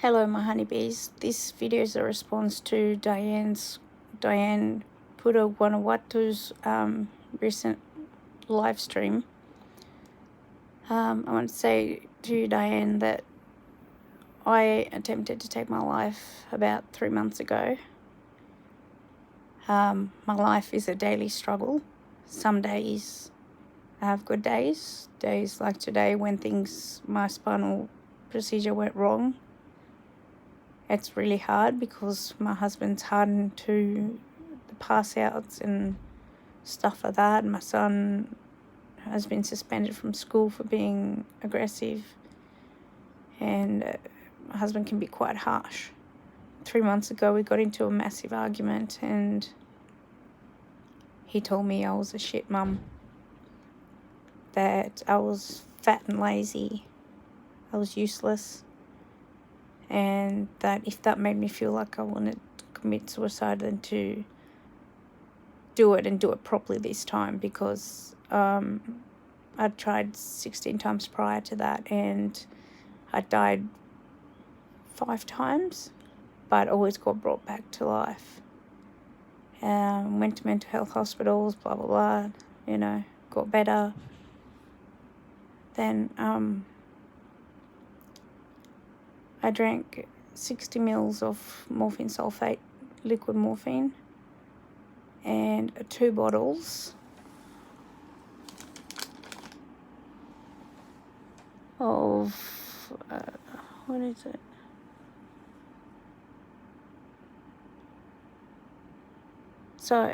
Hello my honeybees, this video is a response to Diane Purowatu's recent live stream. I want to say to Diane that I attempted to take my life about 3 months ago. My life is a daily struggle. Some days I have good days like today when my spinal procedure went wrong. It's really hard because my husband's hardened to the pass outs and stuff like that. My son has been suspended from school for being aggressive, and my husband can be quite harsh. 3 months ago we got into a massive argument and he told me I was a shit mum, that I was fat and lazy, I was useless, and that if that made me feel like I wanted to commit suicide, then to do it and do it properly this time, because I'd tried 16 times prior to that and I died 5 times, but always got brought back to life. Went to mental health hospitals, blah blah blah, got better. Then I drank 60 mils of morphine sulfate, liquid morphine, and 2 bottles of, what is it? So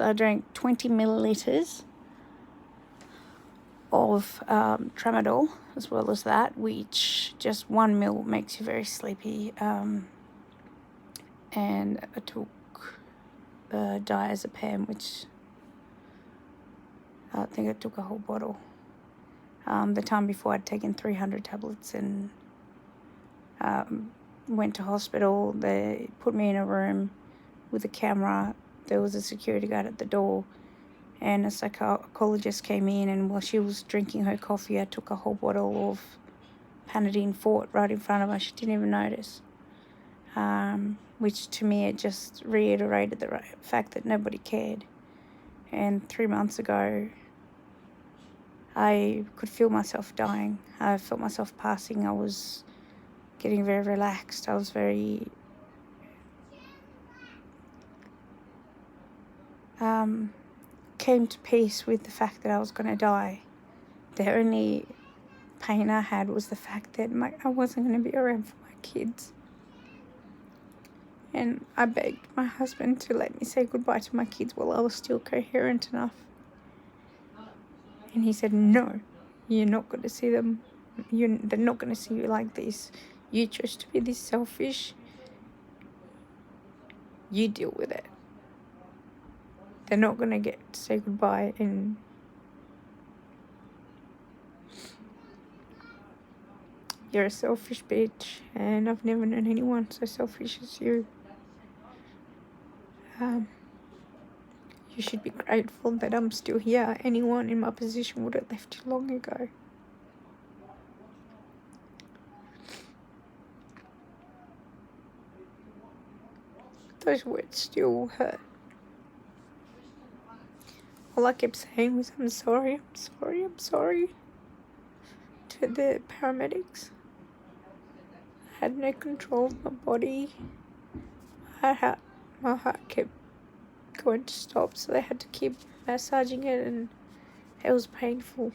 I drank 20 milliliters of tramadol as well as that, which just 1 mil makes you very sleepy. And I took diazepam, which I think I took a whole bottle. The time before I'd taken 300 tablets and went to hospital. They put me in a room with a camera. There was a security guard at the door, and a psychologist came in, and while she was drinking her coffee, I took a whole bottle of Panadeine Forte right in front of her. She didn't even notice, which to me it just reiterated the fact that nobody cared. And 3 months ago I could feel myself dying. I felt myself passing. I was getting very relaxed. I was very came to peace with the fact that I was going to die. The only pain I had was the fact that I wasn't going to be around for my kids. And I begged my husband to let me say goodbye to my kids while I was still coherent enough. And he said, no, you're not going to see them. They're not going to see you like this. You chose to be this selfish. You deal with it. They're not going to get to say goodbye. And you're a selfish bitch, and I've never known anyone so selfish as you. You should be grateful that I'm still here. Anyone in my position would have left you long ago. Those words still hurt. All I kept saying was, I'm sorry to the paramedics. I had no control of my body. My heart kept going to stop, so they had to keep massaging it, and it was painful.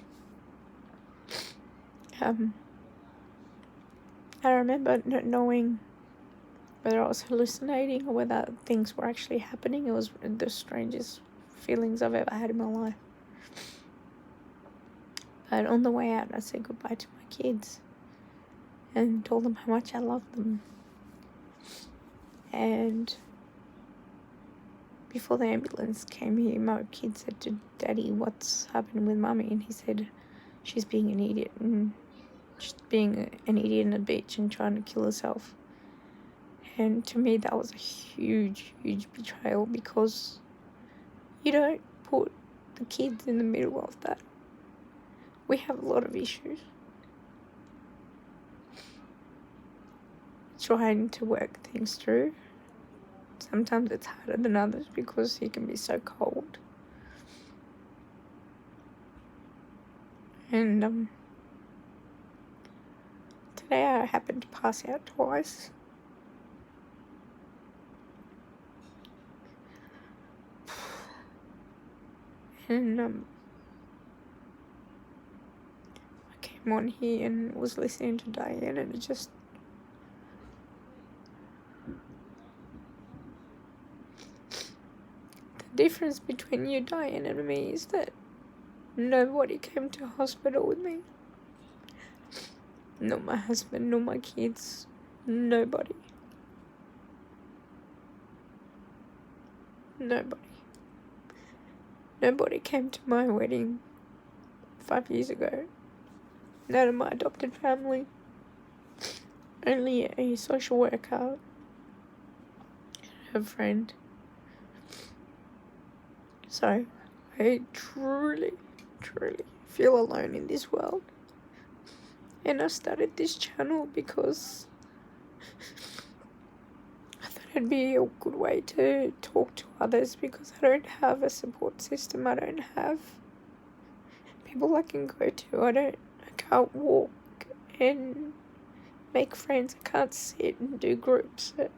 I remember not knowing whether I was hallucinating or whether things were actually happening. It was the strangest feelings I've ever had in my life. But on the way out, I said goodbye to my kids and told them how much I loved them. And before the ambulance came here, my kid said to Daddy, what's happening with Mummy? And he said, she's being an idiot, and she's being an idiot and a bitch and trying to kill herself. And to me, that was a huge, huge betrayal, because you don't put the kids in the middle of that. we have a lot of issues. Trying to work things through. Sometimes it's harder than others because he can be so cold. And today I happened to pass out twice. And I came on here and was listening to Diane, and it just the difference between you, Diane, and me is that nobody came to hospital with me. Not my husband, nor my kids. Nobody. Nobody came to my wedding 5 years ago. None of my adopted family. Only a social worker, a friend. So I truly feel alone in this world. And I started this channel because I thought it'd be a good way to talk to others, because I don't have a support system. I don't have people I can go to. I can't walk and make friends. I can't sit and do groups. I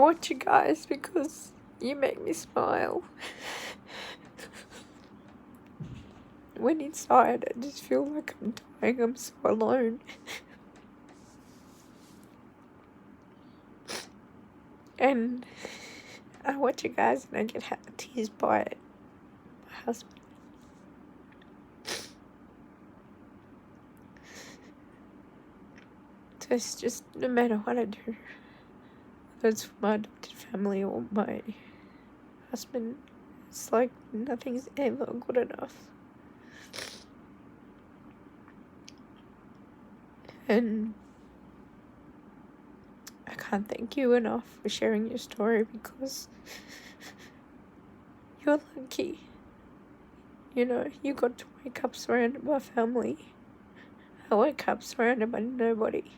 want you guys because you make me smile. When inside, I just feel like I'm dying. I'm so alone. And I watch you guys and I get tears by it. My husband. So it's just, no matter what I do, whether it's for my adopted family or my husband, it's like nothing's ever good enough. And I can't thank you enough for sharing your story, because you're lucky. You know, you got to wake up surrounded by family. I wake up surrounded by nobody.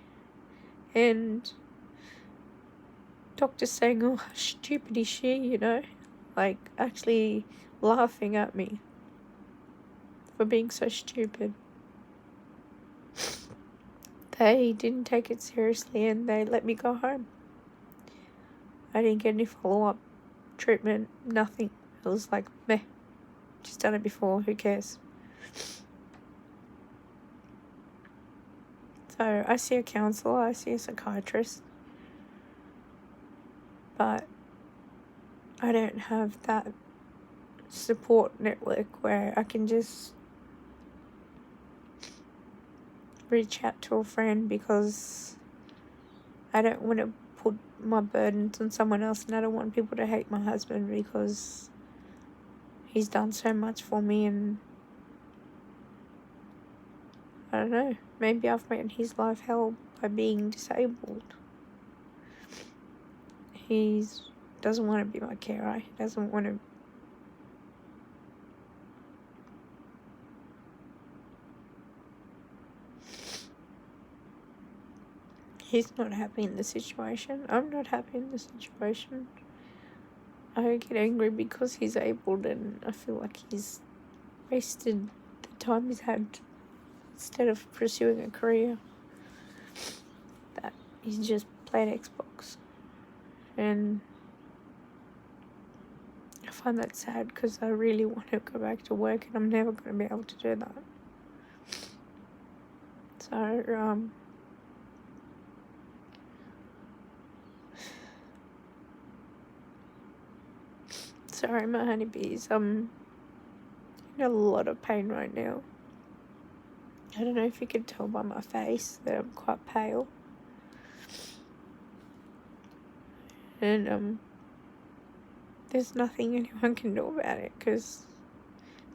And doctors saying, oh, how stupid is she, you know? Like, actually laughing at me for being so stupid. They didn't take it seriously and they let me go home. I didn't get any follow-up treatment, nothing. It was like, meh, just done it before, who cares? So I see a counsellor, I see a psychiatrist, but I don't have that support network where I can just reach out to a friend, because I don't want to put my burdens on someone else, and I don't want people to hate my husband because he's done so much for me. And I don't know, maybe I've made his life hell by being disabled. He doesn't want to be my carer. He doesn't want to. He's not happy in the situation. I'm not happy in the situation. I get angry because he's able, and I feel like he's wasted the time he's had instead of pursuing a career. That he's just played Xbox. And I find that sad because I really want to go back to work, and I'm never going to be able to do that. So, sorry, my honeybees. I'm in a lot of pain right now. I don't know if you can tell by my face that I'm quite pale. And there's nothing anyone can do about it because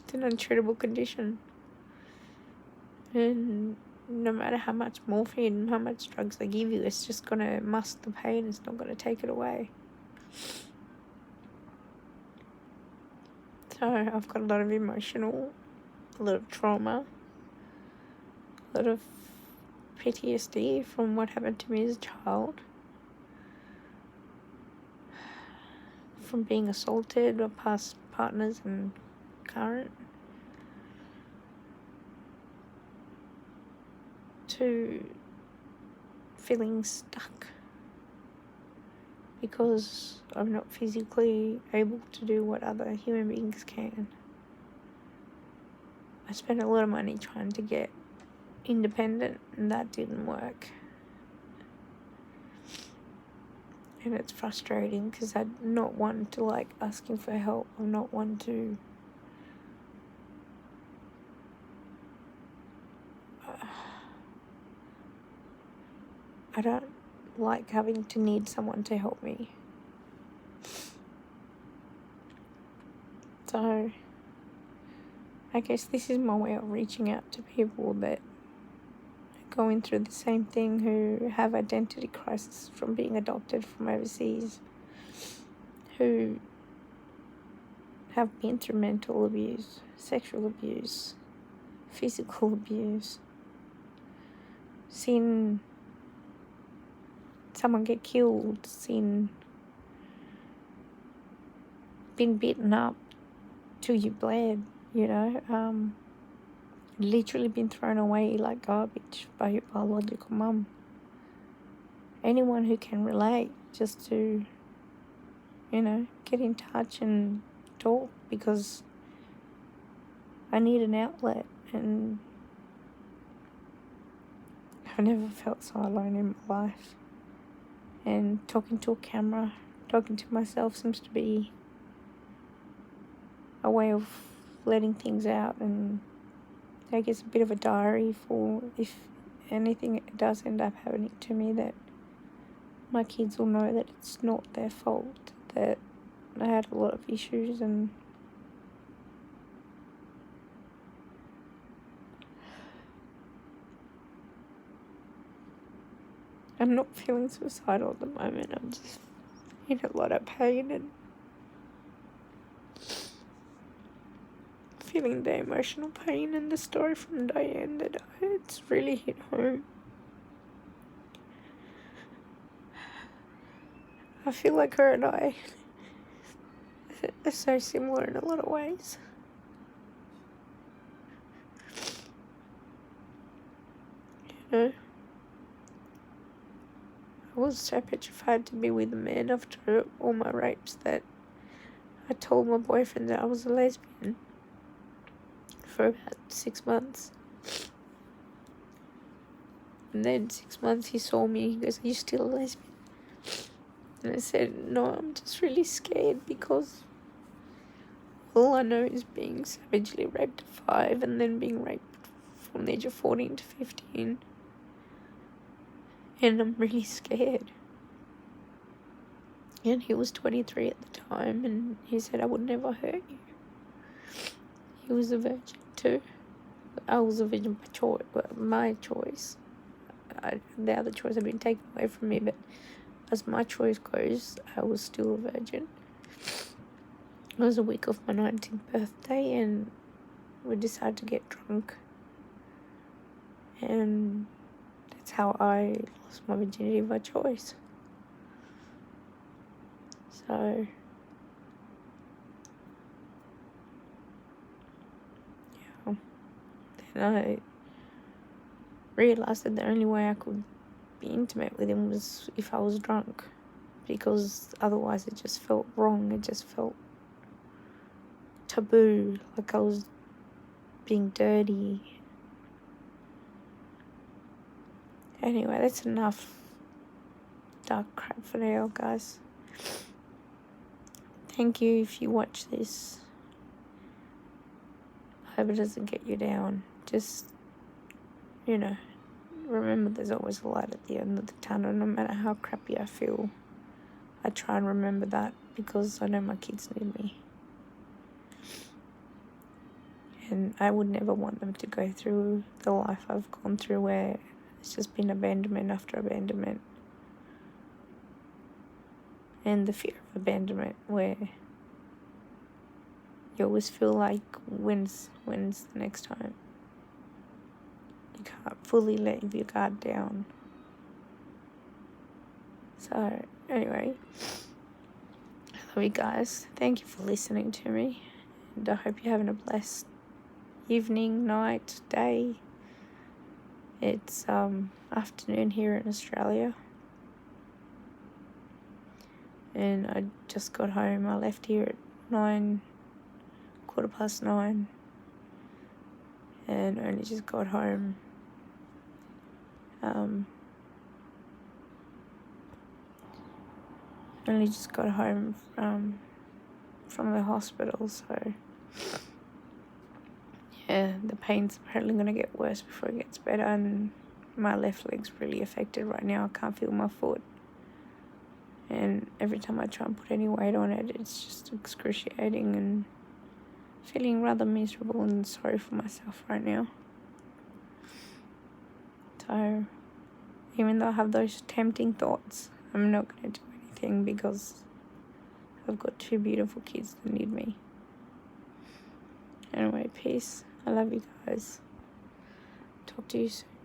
it's an untreatable condition. And no matter how much morphine and how much drugs they give you, it's just going to mask the pain. It's not going to take it away. So I've got a lot of emotional, a lot of trauma, a lot of PTSD from what happened to me as a child, from being assaulted by past partners and current, to feeling stuck because I'm not physically able to do what other human beings can. I spent a lot of money trying to get independent, and that didn't work. And it's frustrating because I'm not one to like asking for help. I'm not one to I don't like having to need someone to help me. So I guess this is my way of reaching out to people that are going through the same thing, who have identity crisis from being adopted from overseas, who have been through mental abuse, sexual abuse, physical abuse, seen someone get killed, been beaten up till you bled, literally been thrown away like garbage by your biological mum. Anyone who can relate, just to, get in touch and talk, because I need an outlet, and I've never felt so alone in my life. And talking to a camera, talking to myself seems to be a way of letting things out, and I guess a bit of a diary for if anything does end up happening to me, that my kids will know that it's not their fault, that I had a lot of issues, and I'm not feeling suicidal at the moment. I'm just in a lot of pain and feeling the emotional pain, and the story from Diane that it's really hit home. I feel like her and I are so similar in a lot of ways. I was so petrified to be with a man after all my rapes that I told my boyfriend that I was a lesbian for about 6 months. And then 6 months he saw me, he goes, "Are you still a lesbian?" And I said, "No, I'm just really scared because all I know is being savagely raped at 5 and then being raped from the age of 14 to 15. And I'm really scared." And he was 23 at the time, and he said, "I would never hurt you." He was a virgin too. I was a virgin by choice, my choice. The other choice had been taken away from me, but as my choice goes, I was still a virgin. It was a week of my 19th birthday, and we decided to get drunk. And that's how I lost my virginity by choice. So, yeah. Then I realised that the only way I could be intimate with him was if I was drunk, because otherwise it just felt wrong. It just felt taboo, like I was being dirty. Anyway, that's enough dark crap for now, guys. Thank you if you watch this. I hope it doesn't get you down. Just, remember there's always a light at the end of the tunnel. No matter how crappy I feel, I try and remember that, because I know my kids need me. And I would never want them to go through the life I've gone through, where it's just been abandonment after abandonment. And the fear of abandonment, where you always feel like, when's the next time? You can't fully let your guard down. So anyway, I love you guys. Thank you for listening to me. And I hope you're having a blessed evening, night, day. It's afternoon here in Australia. And I just got home. I left here at 9:15, and only just got home. Only just got home from the hospital, so yeah, the pain's apparently going to get worse before it gets better, and my left leg's really affected right now. I can't feel my foot, and every time I try and put any weight on it, it's just excruciating, and feeling rather miserable and sorry for myself right now. So even though I have those tempting thoughts, I'm not going to do anything, because I've got two beautiful kids that need me. Anyway, peace. I love you guys. Talk to you soon.